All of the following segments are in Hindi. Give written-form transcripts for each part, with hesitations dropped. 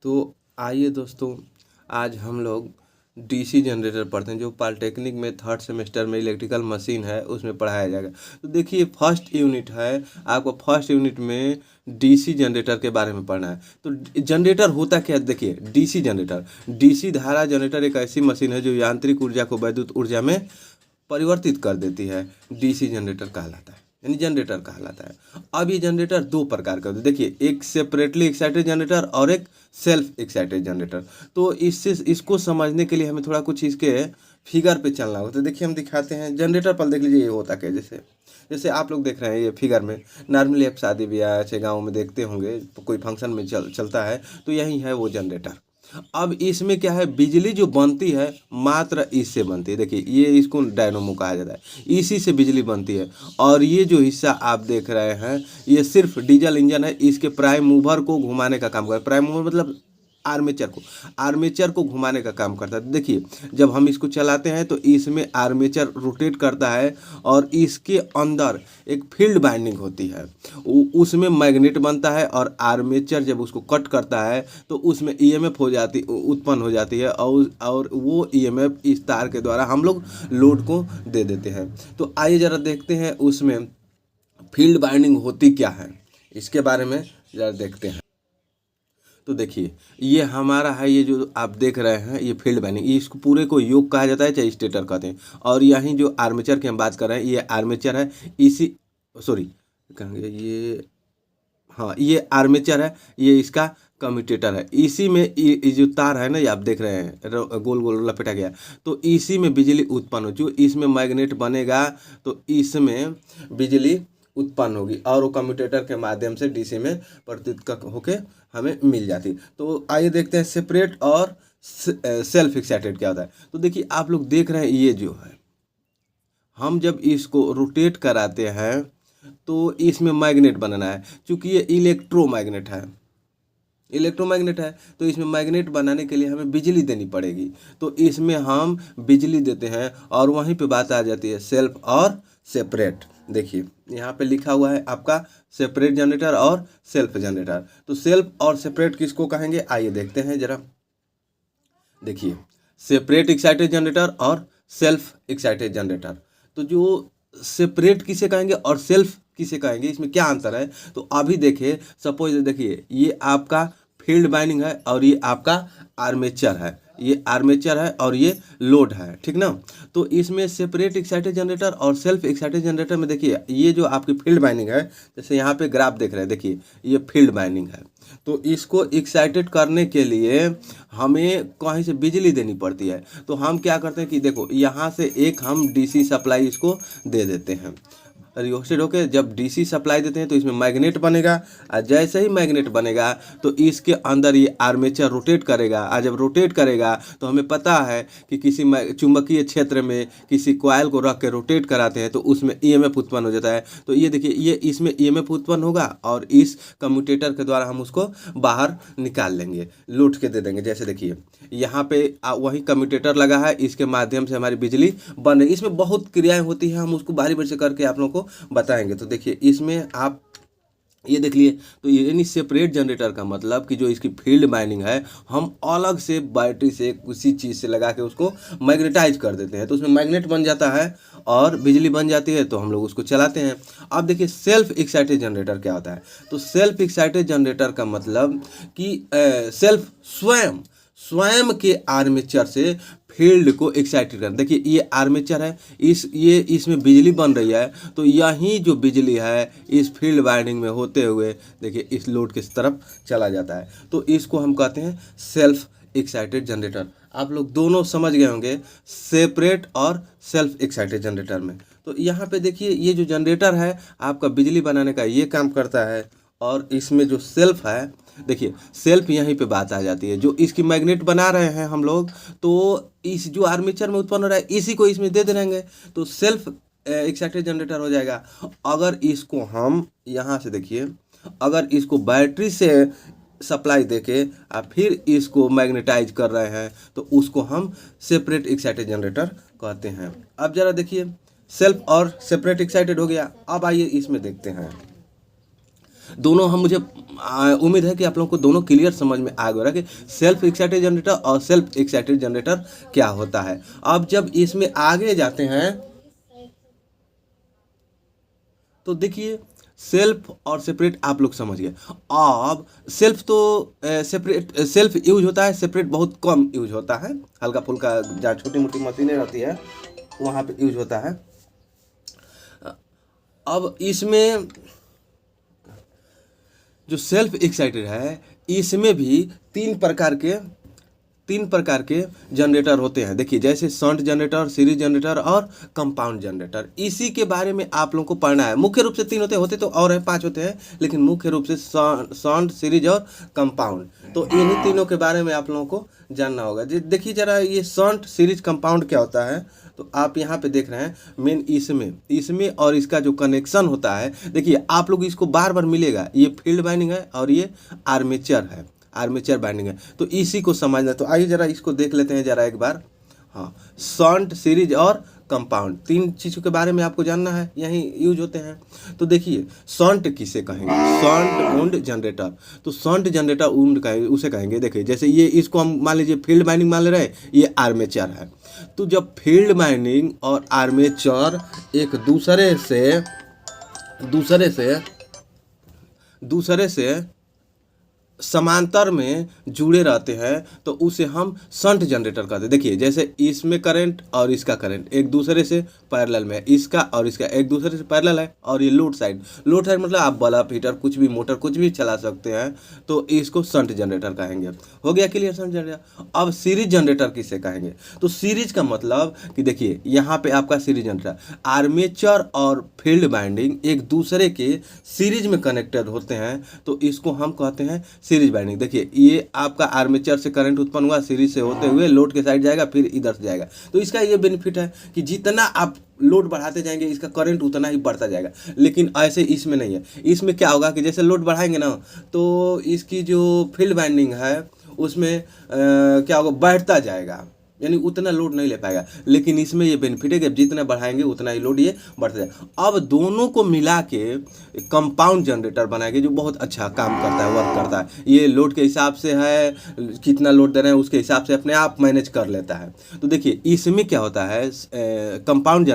तो आइए दोस्तों, आज हम लोग डीसी जनरेटर पढ़ते हैं जो पॉलिटेक्निक में थर्ड सेमेस्टर में इलेक्ट्रिकल मशीन है उसमें पढ़ाया जाएगा। तो देखिए फर्स्ट यूनिट है, आपको फर्स्ट यूनिट में डीसी जनरेटर के बारे में पढ़ना है। तो जनरेटर होता क्या है, देखिए डीसी जनरेटर, डीसी धारा जनरेटर एक ऐसी मशीन है जो यांत्रिक ऊर्जा को वैद्युत ऊर्जा में परिवर्तित कर देती है। डीसी जनरेटर कहलाता है, यानी जनरेटर कहलाता है। अब ये जनरेटर दो प्रकार का होता है, देखिए एक सेपरेटली एक्साइटेड जनरेटर और एक सेल्फ एक्साइटेड जनरेटर। तो इसको समझने के लिए हमें थोड़ा कुछ इसके फिगर पे चलना होगा। तो देखिए हम दिखाते हैं जनरेटर पर, देख लीजिए ये होता क्या है। जैसे जैसे आप लोग देख रहे हैं ये फिगर में, नॉर्मली आप शादी ब्याह ऐसे गाँव में देखते होंगे, कोई फंक्शन में चलता है, तो यही है वो जनरेटर। अब इसमें क्या है, बिजली जो बनती है मात्र इससे बनती है। देखिए ये इसको डायनोमो कहा जाता है, इसी से बिजली बनती है। और ये जो हिस्सा आप देख रहे हैं ये सिर्फ डीजल इंजन है, इसके प्राइम मूवर को घुमाने का काम करता है। प्राइम मूवर मतलब आर्मेचर को घुमाने का काम करता है। देखिए जब हम इसको चलाते हैं तो इसमें आर्मेचर रोटेट करता है और इसके अंदर एक फील्ड बाइंडिंग होती है, उसमें मैग्नेट बनता है और आर्मेचर जब उसको कट करता है तो उसमें ईएमएफ उत्पन्न हो जाती है और वो ईएमएफ इस तार के द्वारा हम लोग लोड को दे देते हैं। तो आइए ज़रा देखते हैं उसमें फील्ड बाइंडिंग होती क्या है, इसके बारे में ज़रा देखते हैं। तो देखिए ये हमारा है, ये जो आप देख रहे हैं ये फील्ड बाइंडिंग, इसको पूरे को योक कहा जाता है, चाहे स्टेटर कहते हैं। और यहीं जो आर्मेचर की हम बात कर रहे हैं ये आर्मेचर है, इसी सॉरी कहेंगे ये, हाँ ये आर्मेचर है, ये इसका कम्यूटेटर है। इसी में ये जो तार है ना, ये आप देख रहे हैं गोल गोल लपेटा गया, तो इसी में बिजली उत्पन्न हो। जो इसमें मैग्नेट बनेगा तो इसमें बिजली उत्पन्न होगी और वो कम्यूटेटर के माध्यम से डीसी में परिवर्तित होके हमें मिल जाती। तो आइए देखते हैं सेपरेट और सेल्फ एक्साइटेड क्या होता है। तो देखिए आप लोग देख रहे हैं ये जो है, हम जब इसको रोटेट कराते हैं तो इसमें मैग्नेट बनना है। चूँकि ये इलेक्ट्रोमैग्नेट है तो इसमें मैग्नेट बनाने के लिए हमें बिजली देनी पड़ेगी। तो इसमें हम बिजली देते हैं और वहीं पे बात आ जाती है सेल्फ और सेपरेट। देखिए यहाँ पे लिखा हुआ है आपका सेपरेट जनरेटर और सेल्फ जनरेटर। तो सेल्फ और सेपरेट किसको कहेंगे, आइए देखते हैं जरा। देखिए सेपरेट एक्साइटेड जनरेटर और सेल्फ एक्साइटेड जनरेटर। तो जो सेपरेट किसे कहेंगे और सेल्फ किसे कहेंगे, इसमें क्या अंतर है। तो अभी देखिए सपोज देखिए ये आपका फील्ड बाइंडिंग है और ये आपका आर्मेचर है, ये आर्मेचर है और ये लोड है, ठीक ना। तो इसमें सेपरेट एक्साइटेड जनरेटर और सेल्फ एक्साइटेड जनरेटर में देखिए ये जो आपकी फील्ड बाइंडिंग है, जैसे यहाँ पे ग्राफ देख रहे हैं, देखिए ये फील्ड बाइंडिंग है। तो इसको एक्साइटेड करने के लिए हमें कहीं से बिजली देनी पड़ती है। तो हम क्या करते हैं कि देखो यहाँ से एक हम डीसी सप्लाई इसको दे देते हैं, रियोस्टेट होके जब डीसी सप्लाई देते हैं तो इसमें मैग्नेट बनेगा। और जैसे ही मैग्नेट बनेगा तो इसके अंदर ये आर्मेचर रोटेट करेगा। और जब रोटेट करेगा तो हमें पता है कि किसी चुंबकीय क्षेत्र में किसी कॉइल को रख के रोटेट कराते हैं तो उसमें ईएमएफ उत्पन्न हो जाता है। तो ये देखिए ये इसमें ईएमएफ उत्पन्न होगा और इस कम्यूटेटर के द्वारा हम उसको बाहर निकाल लेंगे, लौट के दे देंगे। जैसे देखिए यहाँ पे वही कम्यूटेटर लगा है, इसके माध्यम से हमारी बिजली बन रही है। इसमें बहुत क्रियाएं होती हैं, हम उसको बारी बारी से करके आप लोगों को बताएंगे। तो देखिए इसमें आप ये देख लिए, तो यानी सेपरेट जनरेटर का मतलब कि जो इसकी फील्ड बाइंडिंग है हम अलग से बैटरी से किसी चीज़ से लगा के उसको मैग्नेटाइज कर देते हैं, तो उसमें मैग्नेट बन जाता है और बिजली बन जाती है, तो हम लोग उसको चलाते हैं। अब देखिए सेल्फ एक्साइटेड जनरेटर क्या होता है। तो सेल्फ एक्साइटेड जनरेटर का मतलब कि सेल्फ स्वयं के आर्मेचर से फील्ड को एक्साइटेड करना। देखिए ये आर्मेचर है, इसमें बिजली बन रही है, तो यही जो बिजली है इस फील्ड वाइंडिंग में होते हुए देखिए इस लोड की तरफ चला जाता है। तो इसको हम कहते हैं सेल्फ एक्साइटेड जनरेटर। आप लोग दोनों समझ गए होंगे सेपरेट और सेल्फ एक्साइटेड जनरेटर में। तो यहाँ पे देखिए ये जो जनरेटर है आपका बिजली बनाने का ये काम करता है, और इसमें जो सेल्फ है, देखिए सेल्फ यहीं पे बात आ जाती है। जो इसकी मैग्नेट बना रहे हैं हम लोग, तो इस जो आर्मेचर में उत्पन्न हो रहा है इसी को इसमें दे देंगे, तो सेल्फ एक्साइटेड जनरेटर हो जाएगा। अगर इसको हम यहाँ से देखिए, अगर इसको बैटरी से सप्लाई देके और फिर इसको मैग्नेटाइज कर रहे हैं तो उसको हम सेपरेट एक्साइटेड जनरेटर कहते हैं। अब जरा देखिए सेल्फ और सेपरेट एक्साइटेड हो गया। अब आइए इसमें देखते हैं, दोनों हम मुझे उम्मीद है कि आप लोगों को दोनों क्लियर समझ में आ गया कि सेल्फ एक्साइटेड जनरेटर और सेल्फ एक्साइटेड जनरेटर क्या होता है। अब जब इसमें आगे जाते हैं तो देखिए सेल्फ और सेपरेट आप लोग समझ गए। अब सेल्फ तो सेपरेट सेल्फ यूज होता है, सेपरेट बहुत कम यूज होता है, हल्का फुल्का जहाँ छोटी मोटी मशीनें रहती है वहाँ पे यूज होता है। अब इसमें जो सेल्फ एक्साइटेड है इसमें भी तीन प्रकार के जनरेटर होते हैं। देखिए जैसे शंट जनरेटर, सीरीज जनरेटर और कंपाउंड जनरेटर। इसी के बारे में आप लोगों को पढ़ना है। मुख्य रूप से 3 होते तो और है 5 होते हैं, लेकिन मुख्य रूप से शंट, सीरीज और कंपाउंड। तो इन्हीं तीनों के बारे में आप लोगों को जानना होगा। देखिए जरा ये शंट, सीरीज, कंपाउंड क्या होता है। तो आप यहाँ पे देख रहे हैं मेन इसमें और इसका जो कनेक्शन होता है, देखिए आप लोग इसको बार बार मिलेगा। ये फील्ड वाइंडिंग है और ये आर्मेचर है, आर्मेचर बाइंडिंग है। तो इसी को समझना। तो आइए जरा इसको देख लेते हैं जरा एक बार। हाँ, शंट, सीरीज और कंपाउंड, 3 चीज़ों के बारे में आपको जानना है, यहीं यूज होते हैं। तो देखिए शंट किसे कहेंगे, शंट वुंड जनरेटर। तो शंट जनरेटर वुंड कहेंगे, उसे कहेंगे। देखिए जैसे ये इसको हम मान लीजिए फील्ड बाइंडिंग मान ले रहे हैं, ये आर्मेचर है। तो जब फील्ड बाइंडिंग और आर्मेचर एक दूसरे से समांतर में जुड़े रहते हैं तो उसे हम शंट जनरेटर कहते हैं। देखिए जैसे इसमें करंट और इसका करंट एक दूसरे से पैरेलल में, इसका और इसका एक दूसरे से पैरेलल है। और ये लोड साइड मतलब आप बल्ब, हीटर, कुछ भी, मोटर कुछ भी चला सकते हैं। तो इसको शंट जनरेटर कहेंगे। हो गया क्लियर शंट जनरेटर। अब सीरीज जनरेटर किसे कहेंगे। तो सीरीज का मतलब कि देखिए यहाँ पे आपका सीरीज जनरेटर, आर्मेचर और फील्ड बाइंडिंग एक दूसरे के सीरीज में कनेक्टेड होते हैं, तो इसको हम कहते हैं सीरीज बाइंडिंग। देखिए ये आपका आर्मेचर से करंट उत्पन्न हुआ, सीरीज से होते हुए लोड के साइड जाएगा, फिर इधर से जाएगा। तो इसका ये बेनिफिट है कि जितना आप लोड बढ़ाते जाएंगे इसका करंट उतना ही बढ़ता जाएगा। लेकिन ऐसे इसमें नहीं है। इसमें क्या होगा कि जैसे लोड बढ़ाएंगे ना तो इसकी जो फील्ड बाइंडिंग है उसमें क्या होगा, बढ़ता जाएगा, यानी उतना लोड नहीं ले पाएगा। लेकिन इसमें ये बेनिफिट है कि जितना बढ़ाएंगे उतना ही लोड ये बढ़ता जाएगा। अब दोनों को मिला के कंपाउंड जनरेटर बनाएंगे जो बहुत अच्छा काम करता है, वर्क करता है। ये लोड के हिसाब से है, कितना लोड दे रहे हैं उसके हिसाब से अपने आप मैनेज कर लेता है। तो देखिए इसमें क्या होता है, कंपाउंड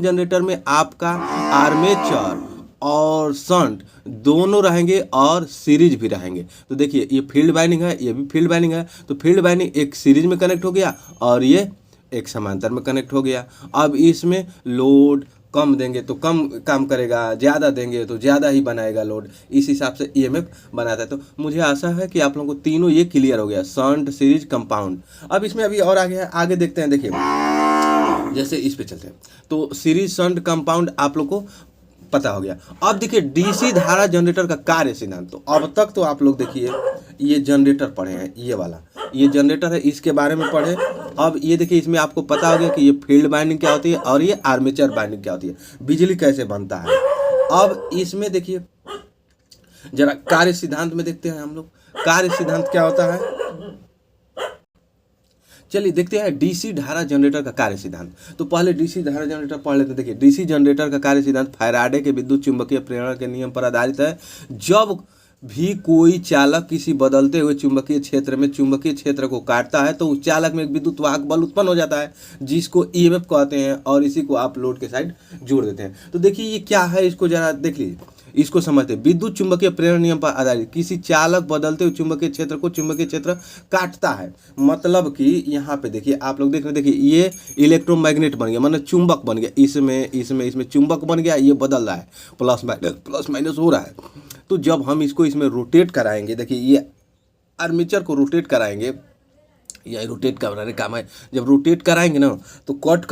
जनरेटर में आपका आर्मेचर और शंट दोनों रहेंगे और सीरीज भी रहेंगे। तो देखिए ये फील्ड बाइंडिंग है, ये भी फील्ड बाइंडिंग है। तो फील्ड बाइंडिंग एक सीरीज में कनेक्ट हो गया और ये एक समांतर में कनेक्ट हो गया। अब इसमें लोड कम देंगे तो कम काम करेगा, ज़्यादा देंगे तो ज़्यादा ही बनाएगा लोड। इस हिसाब से ईएमएफ बनाता है। तो मुझे आशा है कि आप लोगों को तीनों ये क्लियर हो गया, शंट, सीरीज, कंपाउंड। अब इसमें अभी और आगे देखते हैं। देखिए जैसे इस पे चलते हैं तो सीरीज, शंट, कंपाउंड आप लोग को पता हो गया। अब देखिए डीसी धारा जनरेटर का कार्य सिद्धांत। तो अब तक तो आप लोग देखिए ये जनरेटर पढ़े हैं, ये वाला ये जनरेटर है, इसके बारे में पढ़े। अब ये देखिए इसमें आपको पता हो गया कि ये फील्ड बाइंडिंग क्या होती है और ये आर्मेचर बाइंडिंग क्या होती है, बिजली कैसे बनता है। अब इसमें देखिए जरा कार्य सिद्धांत में देखते हैं हम लोग, कार्य सिद्धांत क्या होता है। चलिए देखते हैं डीसी धारा जनरेटर का कार्य सिद्धांत। तो पहले डीसी धारा जनरेटर पढ़ लेते हैं। देखिए डीसी जनरेटर का कार्य सिद्धांत फैराडे के विद्युत चुंबकीय प्रेरण के नियम पर आधारित है। जब भी कोई चालक किसी बदलते हुए चुंबकीय क्षेत्र में चुंबकीय क्षेत्र को काटता है तो उस चालक में एक विद्युत वाहक बल उत्पन्न हो जाता है जिसको ईएमएफ कहते हैं, और इसी को आप लोड के साइड जोड़ देते हैं। तो देखिए ये क्या है, इसको जरा देख लीजिए, इसको समझते हैं। विद्युत चुंबकीय प्रेरण नियम पर आधारित किसी चालक बदलते हुए चुंबकीय क्षेत्र को चुंबकीय क्षेत्र काटता है। मतलब कि यहाँ पे देखिए आप लोग देख रहे हैं, देखिए ये इलेक्ट्रोमैग्नेट बन गया, मतलब चुंबक बन गया। इसमें चुंबक बन गया, ये बदल रहा है, प्लस माइनस हो रहा है। तो जब हम इसमें रोटेट कराएंगे, देखिए ये आर्मेचर को रोटेट कराएंगे, या रोटेट कराने काम है। जब रोटेट कराएंगे ना तो कट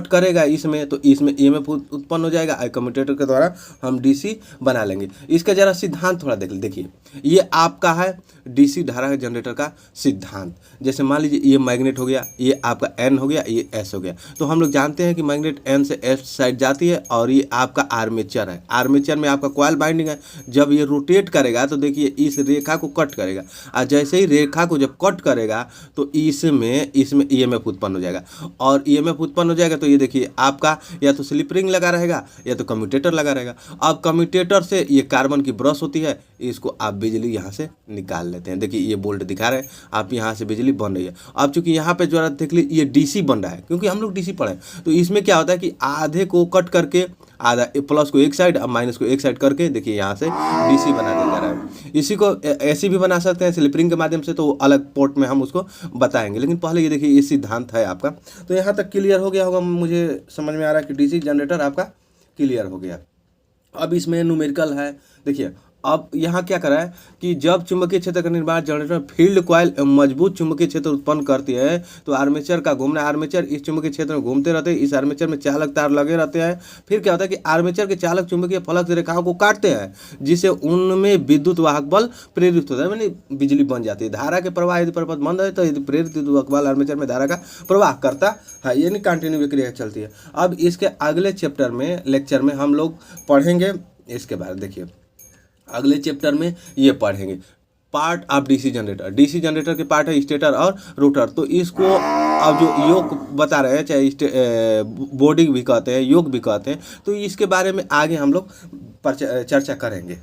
करेगा इसमें, तो इसमें ईएमएफ उत्पन्न हो जाएगा। कम्यूटेटर के द्वारा हम डीसी बना लेंगे। इसका जरा सिद्धांत थोड़ा देख देखिए, ये आपका है डीसी धारा जनरेटर का सिद्धांत। जैसे मान लीजिए ये मैग्नेट हो गया, ये आपका एन हो गया, ये एस हो गया। तो हम लोग जानते हैं कि मैग्नेट एन से एस साइड जाती है, और ये आपका आर्मेचर है। आर्मेचर में आपका कॉइल बाइंडिंग है। जब ये रोटेट करेगा तो देखिए इस रेखा को कट करेगा, और जैसे ही रेखा को जब कट करेगा तो इसमें इसमें ईएमएफ उत्पन्न हो जाएगा, और ईएमएफ उत्पन्न हो जाएगा तो ये देखिए आपका या तो स्लिप रिंग लगा रहेगा या तो कम्यूटेटर लगा रहेगा। अब कम्यूटेटर से ये कार्बन की ब्रश होती है, इसको आप बिजली यहाँ से निकाल लेते हैं। देखिए ये बोल्ट दिखा रहे हैं, आप यहाँ से बिजली बन रही है। अब चूंकि यहाँ पे जो देख लीजिए ये डीसी बन रहा है, क्योंकि हम लोग डीसी पढ़े, तो इसमें क्या होता है कि आधे को कट करके, आधा प्लस को एक साइड और माइनस को एक साइड करके देखिए यहाँ से डीसी बना दिया जा रहा है। इसी को एसी भी बना सकते हैं स्लिप रिंग के माध्यम से, तो अलग पोर्ट में हम उसको बताएंगे, लेकिन पहले ये देखिए ये सिद्धांत है आपका। तो यहाँ तक क्लियर हो गया होगा, मुझे समझ में आ रहा है कि डीसी जनरेटर आपका क्लियर हो गया। अब इसमें न्यूमेरिकल है, देखिए अब यहाँ क्या करा है कि जब चुंबकीय क्षेत्र का निर्माण जनरेटर फील्ड कॉइल मजबूत चुंबकीय क्षेत्र उत्पन्न करती है तो आर्मेचर का घूमना, आर्मेचर इस चुंबकीय क्षेत्र में घूमते रहते हैं, इस आर्मेचर में चालक तार लगे रहते हैं। फिर क्या होता है कि आर्मेचर के चालक चुंबकीय फलक रेखाओं को काटते हैं, जिससे उनमें विद्युत वाहक बल प्रेरित होता है, यानी बिजली बन जाती है। धारा के प्रवाह यदि प्रपथ बंद है तो यदि प्रेरित विद्युत वाहक बल आर्मेचर में धारा का प्रवाह करता है, यानी कंटिन्यू क्रिया चलती है। अब इसके अगले चैप्टर में, लेक्चर में हम लोग पढ़ेंगे इसके बारे में। देखिए अगले चैप्टर में ये पढ़ेंगे part of DC generator. DC generator के पार्ट है स्टेटर और रोटर। तो इसको अब जो योक बता रहे हैं, चाहे बॉडी भी कहते हैं, योक भी कहते हैं, तो इसके बारे में आगे हम लोग चर्चा करेंगे।